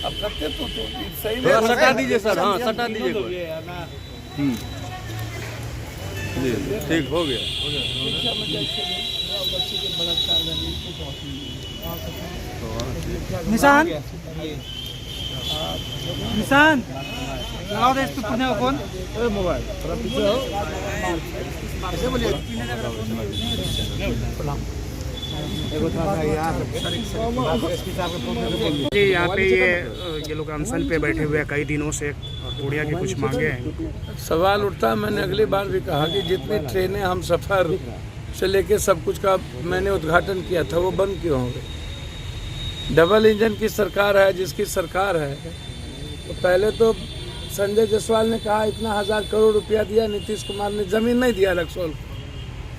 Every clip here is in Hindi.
अब करते तो सही थोड़ा सटा दीजिए सर, हाँ सटा दीजिए जी, ठीक हो गया। निशान निशान लगाओ दे इसको पुणे फोन मोबाइल थोड़ा पीछे हो ऐसे बोलिए। जी यहाँ पे ये लोग अनशन पे बैठे हुए हैं कई दिनों से और पूर्णिया की कुछ मांगे हैं। सवाल उठता है, मैंने अगली बार भी कहा कि जितनी ट्रेनें हम सफ़र से लेके सब कुछ का मैंने उद्घाटन किया था वो बंद क्यों हो गई। डबल इंजन की सरकार है, जिसकी सरकार है तो पहले तो संजय जायसवाल ने कहा इतना 1000 करोड़ रुपया दिया, नीतीश कुमार ने ज़मीन नहीं दिया रक्सौल को।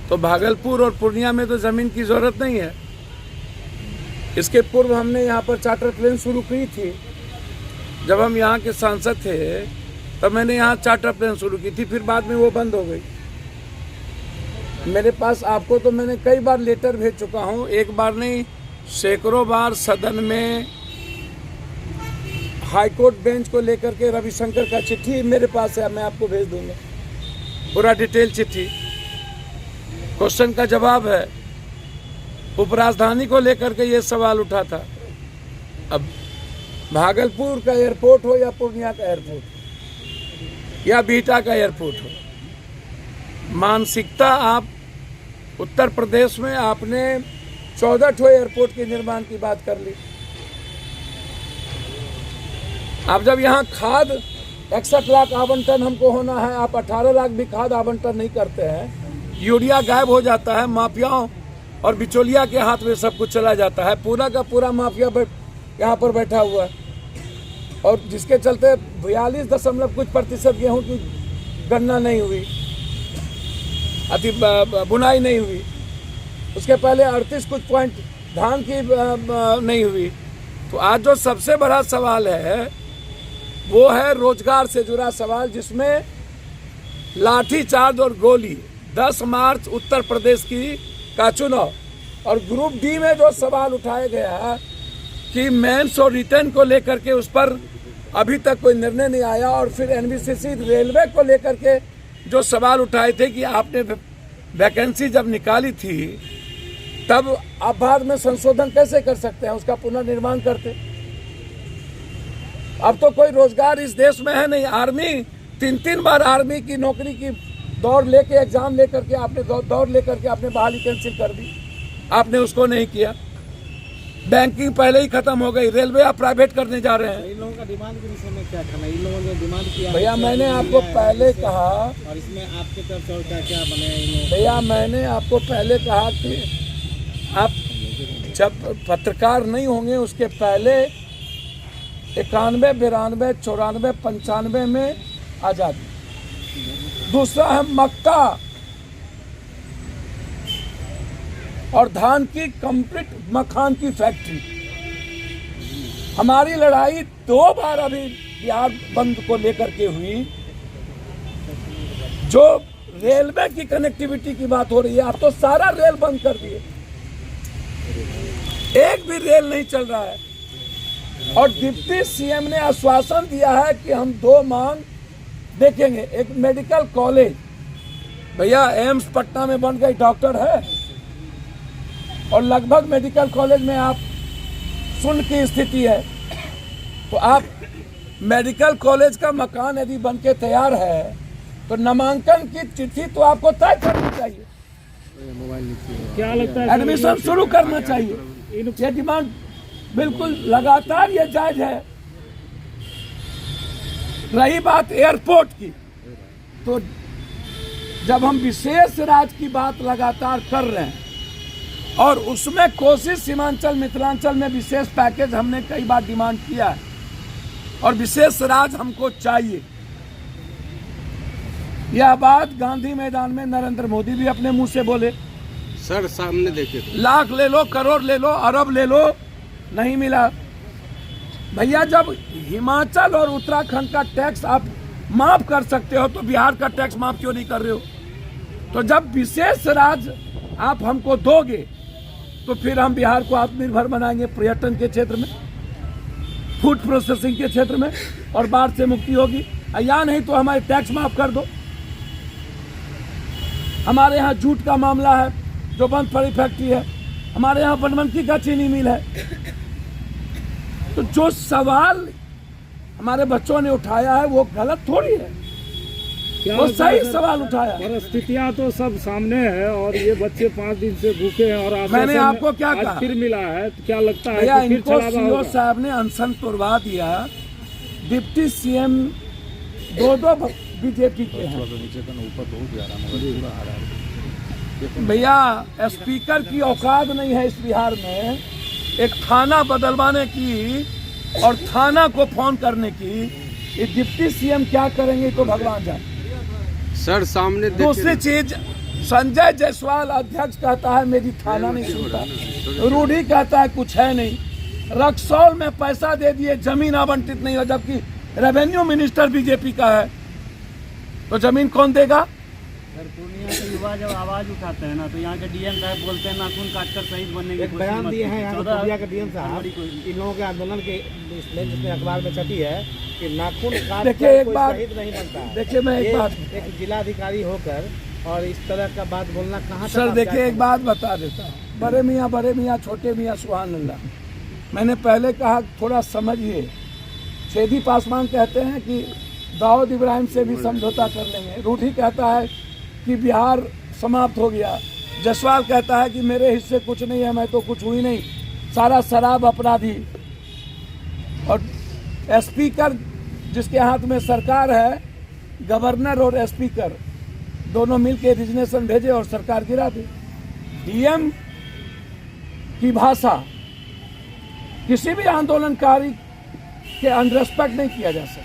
तो भागलपुर और पूर्णिया में तो ज़मीन की ज़रूरत नहीं है। इसके पूर्व हमने यहाँ पर चार्टर प्लेन शुरू की थी। जब हम यहाँ के सांसद थे तब मैंने यहाँ चार्टर प्लेन शुरू की थी, फिर बाद में वो बंद हो गई। मेरे पास आपको तो मैंने कई बार लेटर भेज चुका हूँ, एक बार नहीं सैकड़ों बार सदन में। हाईकोर्ट बेंच को लेकर के रविशंकर का चिट्ठी मेरे पास है, मैं आपको भेज दूंगा पूरा डिटेल चिट्ठी। क्वेश्चन का जवाब है। उपराजधानी को लेकर के ये सवाल उठा था। अब भागलपुर का एयरपोर्ट हो या पूर्णिया का एयरपोर्ट या बिहटा का एयरपोर्ट हो, मानसिकता आप उत्तर प्रदेश में आपने 14 ठो एयरपोर्ट के निर्माण की बात कर ली। आप जब यहाँ खाद 61 लाख आवंटन हमको होना है, आप 18 लाख भी खाद आवंटन नहीं करते हैं। यूरिया गायब हो जाता है, माफियाओं और बिचौलिया के हाथ में सब कुछ चला जाता है। पूरा का पूरा माफिया यहाँ पर बैठा हुआ है और जिसके चलते 42% गेहूं की गणना नहीं हुई, अति बुनाई नहीं हुई। उसके पहले 38 कुछ पॉइंट धान की नहीं हुई। तो आज जो सबसे बड़ा सवाल है वो है रोजगार से जुड़ा सवाल, जिसमें लाठीचार्ज और गोली। 10 मार्च उत्तर प्रदेश का चुनाव और ग्रुप डी में जो सवाल उठाया गया है कि मेंस और रिटर्न को लेकर के उस पर अभी तक कोई निर्णय नहीं आया। और फिर एनबीसीसी रेलवे को लेकर के जो सवाल उठाए थे कि आपने वैकेंसी जब निकाली थी तब आप बाद में संशोधन कैसे कर सकते हैं, उसका पुनर्निर्माण करते। अब तो कोई रोजगार इस देश में है नहीं। आर्मी 3 बार आर्मी की नौकरी की दौड़ लेके एग्जाम लेकर के आपने दौड़ लेकर के आपने बहाली कैंसिल कर दी, आपने उसको नहीं किया। बैंकिंग पहले ही खत्म हो गई, रेलवे आप प्राइवेट करने जा रहे हैं। इन लोगों का डिमांड के विषय में क्या कहना? इन लोगों ने डिमांड किया भैया मैंने आपको पहले कहा, और इसमें आपके तरफ से और क्या क्या बने? भैया मैंने आपको पहले कहा कि आप जब पत्रकार नहीं होंगे उसके पहले 91, 92, 94, 95 में आज़ादी। दूसरा है मक्का और धान की कंप्लीट मखान की फैक्ट्री। हमारी लड़ाई 2 बार अभी बिहार बंद को लेकर के हुई। जो रेलवे की कनेक्टिविटी की बात हो रही है, आप तो सारा रेल बंद कर दिए, एक भी रेल नहीं चल रहा है। और डिप्टी सीएम ने आश्वासन दिया है कि हम 2 मांग देखेंगे। एक मेडिकल कॉलेज, भैया एम्स पटना में बन गई, डॉक्टर है और लगभग मेडिकल कॉलेज में आप शून्य की स्थिति है। तो आप मेडिकल कॉलेज का मकान यदि बन के तैयार है तो नामांकन की तिथि तो आपको तय करनी चाहिए। क्या लगता है एडमिशन शुरू करना चाहिए। ये डिमांड बिल्कुल लगातार ये जायज है। रही बात एयरपोर्ट की, तो जब हम विशेष राज्य की बात लगातार कर रहे हैं और उसमें कोसी सीमांचल मिथिलांचल में विशेष पैकेज हमने कई बार डिमांड किया है और विशेष राज्य हमको चाहिए। यह बात गांधी मैदान में नरेंद्र मोदी भी अपने मुंह से बोले। सर सामने देखिए, लाख ले लो, करोड़ ले लो, अरब ले लो, नहीं मिला। भैया जब हिमाचल और उत्तराखंड का टैक्स आप माफ कर सकते हो तो बिहार का टैक्स माफ क्यों नहीं कर रहे हो? तो जब विशेष राज्य आप हमको दोगे तो फिर हम बिहार को आत्मनिर्भर बनाएंगे पर्यटन के क्षेत्र में। फूड प्रोसेसिंग के क्षेत्र में और बाढ़ से मुक्ति होगी, या नहीं तो हमारे टैक्स माफ कर दो। हमारे यहाँ जूट का मामला है जो बंद पड़ी फैक्ट्री है, हमारे यहाँ बनमनकी का चीनी मिल है। तो जो सवाल हमारे बच्चों ने उठाया है वो गलत थोड़ी है, वो सही सवाल उठाया। परिस्थितियाँ तो सब सामने है और ये बच्चे 5 दिन से भूखे हैं और मैंने आपको क्या आज कहा फिर मिला है, तो क्या लगता है भैया, कि फिर इनको चलावा सीओ होगा? साहब ने अनशन तुड़वा दिया। डिप्टी सीएम दो बीजेपी के हैं भैया। स्पीकर की औकात नहीं है इस बिहार में एक थाना बदलवाने की और थाना को फोन करने की। ये डिप्टी सीएम क्या करेंगे तो भगवान जाने। सर सामने देखे दूसरी चीज, संजय जायसवाल अध्यक्ष कहता है मेरी थाना नहीं सुनता, रूढ़ी कहता है कुछ है नहीं। रक्सौल में पैसा दे दिए, जमीन आवंटित नहीं हो, जबकि रेवेन्यू मिनिस्टर बीजेपी का है, तो जमीन कौन देगा? सर पूर्णिया के युवा जब आवाज उठाते हैं ना तो यहाँ के डीएम साहब बोलते हैं नाखून काटकर शहीद बनने की एक बयान दिए हैं यहाँ के पूर्णिया के डीएम साहब, फरवरी को इन लोगों के आंदोलन के जिसमें अखबार में छपी है कि नाखून काट देखिए, कर एक कोई बात- शहीद नहीं बनता है। देखिए, मैं एक बात- एक जिलाधिकारी होकर और इस तरह का बात बोलना कहाँ तक सर आप देखिए, जायज़ एक बात बता देता हूँ। बड़े मियाँ छोटे मियाँ सुभान अल्लाह। मैंने पहले कहा थोड़ा समझिए। छेदी पासवान कहते हैं कि दाऊद इब्राहिम से भी समझौता कर लेंगे। रूढ़ी कहता है कि बिहार समाप्त हो गया। जायसवाल कहता है कि मेरे हिस्से कुछ नहीं है, मैं तो कुछ हुई नहीं, सारा शराब अपराधी। और स्पीकर जिसके हाथ में सरकार है, गवर्नर और स्पीकर दोनों मिलकर रिजनेशन भेजे और सरकार गिरा दी। डीएम की भाषा किसी भी आंदोलनकारी के अनरेस्पेक्ट नहीं किया जा सकता।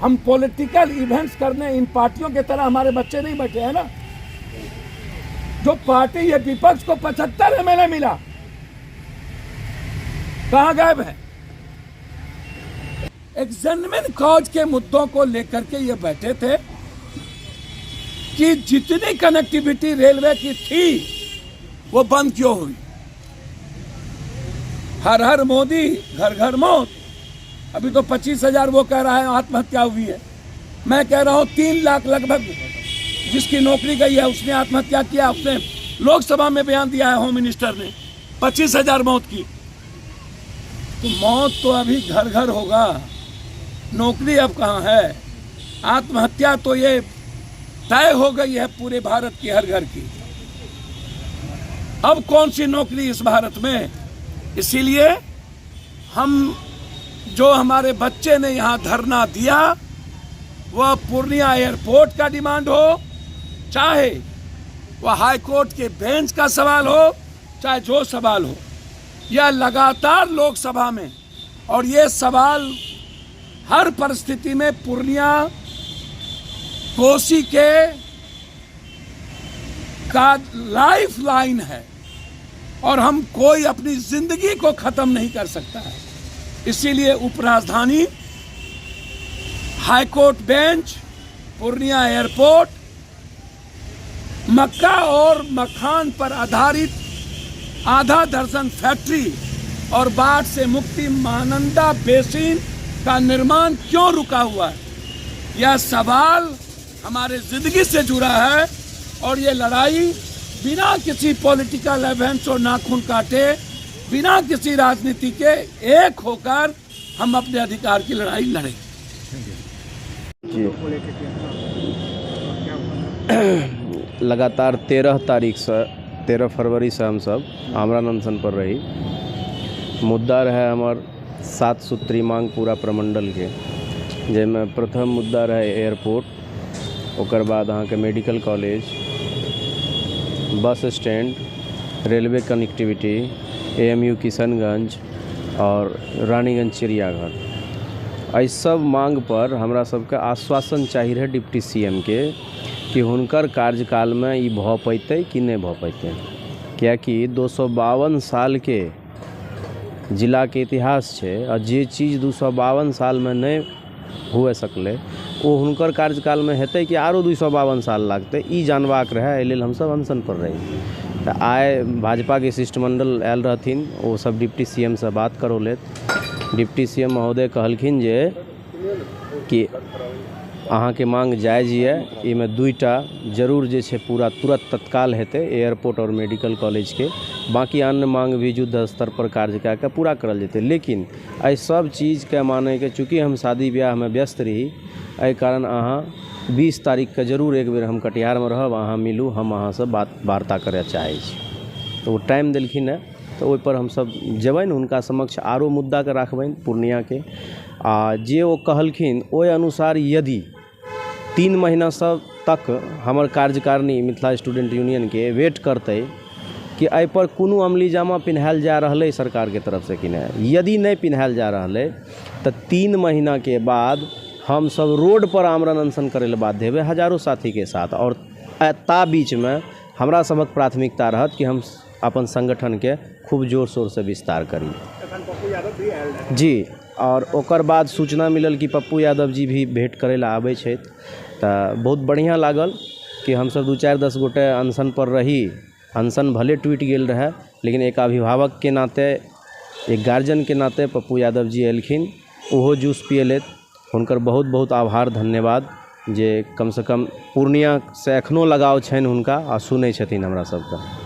हम पॉलिटिकल इवेंट्स करने इन पार्टियों के तरह हमारे बच्चे नहीं बैठे हैं ना। जो पार्टी ये विपक्ष को 75 एमएलए मिला, कहां गायब है? एक जेन्युइन कॉज के मुद्दों को लेकर के ये बैठे थे कि जितनी कनेक्टिविटी रेलवे की थी वो बंद क्यों हुई। हर हर मोदी घर घर मौत। अभी तो 25,000 वो कह रहा है आत्महत्या हुई है। मैं कह रहा हूं 3 लाख लगभग जिसकी नौकरी गई है उसने आत्महत्या किया। उसने लोकसभा में बयान दिया है होम मिनिस्टर ने 25,000 मौत की। तो मौत तो अभी घर घर होगा, नौकरी अब कहाँ है? आत्महत्या तो ये तय हो गई है पूरे भारत की हर घर की। अब कौन सी नौकरी इस भारत में? इसीलिए हम जो हमारे बच्चे ने यहाँ धरना दिया वह पूर्णिया एयरपोर्ट का डिमांड हो, चाहे वह हाई कोर्ट के बेंच का सवाल हो, चाहे जो सवाल हो, यह लगातार लोकसभा में और ये सवाल हर परिस्थिति में पूर्णिया कोसी के का लाइफ लाइन है और हम कोई अपनी जिंदगी को खत्म नहीं कर सकता है। इसीलिए उपराजधानी, हाईकोर्ट बेंच, पूर्णिया एयरपोर्ट, मक्का और मखान पर आधारित आधा दर्जन फैक्ट्री और बाढ़ से मुक्ति महानंदा बेसिन का निर्माण क्यों रुका हुआ है? यह सवाल हमारे जिंदगी से जुड़ा है और ये लड़ाई बिना किसी पॉलिटिकल इवेंट्स और नाखून काटे, बिना किसी राजनीति के एक होकर हम अपने अधिकार की लड़ाई लड़ेंगे। लगातार 13 फरवरी से हम सब आमरण अनशन पर रही। मुद्दा रहे हमार 7 सूत्री मांग पूरा प्रमंडल के, जैमे प्रथम मुद्दा रहे एयरपोर्ट, ओकर बाद अहाँ के medical college, bus stand, railway connectivity, AMU Kishanganj और रानीगंज चिड़ियाघर। एहि सब मांग पर हमरा सबके आश्वासन चाहिए रहे डिप्टी सीएम के कि हुनकर कार्यकाल में ई भऽ पैतै कि नहीं भऽ पैतै, कियाकि 252 साल के जिला के इतिहास छै और जे चीज 252 साल में नहीं हुए सकले वो हुनकर कार्यकाल में हेतै कि आरो 252 साल लागतै, ई जानबाक रहे। एहि लेल हमसब अनशन पर रही। तऽ आइ भाजपा के शिष्टमंडल आयल रहथिन, वो सब डिप्टी सीएम से बात करौलथि डिप्टी सीएम महोदय कहलखिन जे कि अहाँ के मांग जायज ये, इमे 2टा जरूर जे छै पूरा तुरंत तत्काल हेतै, एयरपोर्ट और मेडिकल कॉलेज के। बाकी अन्य मांग भी युद्ध स्तर पर कार्य कए के पूरा करल जेतै। लेकिन एहि सब चीज के माने के चूँकि हम शादी ब्याह में व्यस्त रही, एहि कारण अहाँ 20 तारीख के जरूर एक बेर हम कटिहार में रहब, अहाँ मिलू, हम अहाँ से वार्ता करय चाहै छी। तो वो टाइम देलखिन है, तो ओहि पर हम सब जेबनि, हुनका समक्ष आरो मुद्दा के राखबनि पूर्णिया के। आ जे वो कहलखिन ओहि अनुसार यदि 3 महीना सब तक हमर कार्यकारिणी मिथिला स्टूडेंट यूनियन के वेट करते कि एहि पर कोनो अमली जामा पिन्हायल जा रहा है सरकार के तरफ से कि नहीं, यदि नहीं पिन्हायल जा रहा है तो 3 महीना के बाद हम सब रोड पर आमरण अनशन करे ले बाध्य हेबै हजारों साथी के साथ। और ता बीच में हमरा सबक प्राथमिकता रहत कि हम अपन संगठन के खूब जोर शोर से विस्तार करी जी। और ओकर बाद सूचना मिलल कि पप्पू यादव जी भी भेंट करे ला आबै छै, तऽ बहुत बढ़िया लागल कि हम सब 2-4-10 गोटे अनशन पर रही। अनशन भले टूटि गेल रहे, लेकिन एक अभिभावक के नाते, एक गार्जियन के नाते पप्पू यादव जी एलखिन, ओहो जूस पियलैथ। हुनकर बहुत बहुत आभार धन्यवाद जे कम से कम पूर्णिया से एखनो लगाव छनि हुनका आ सुनै छथिन हमरा सबके।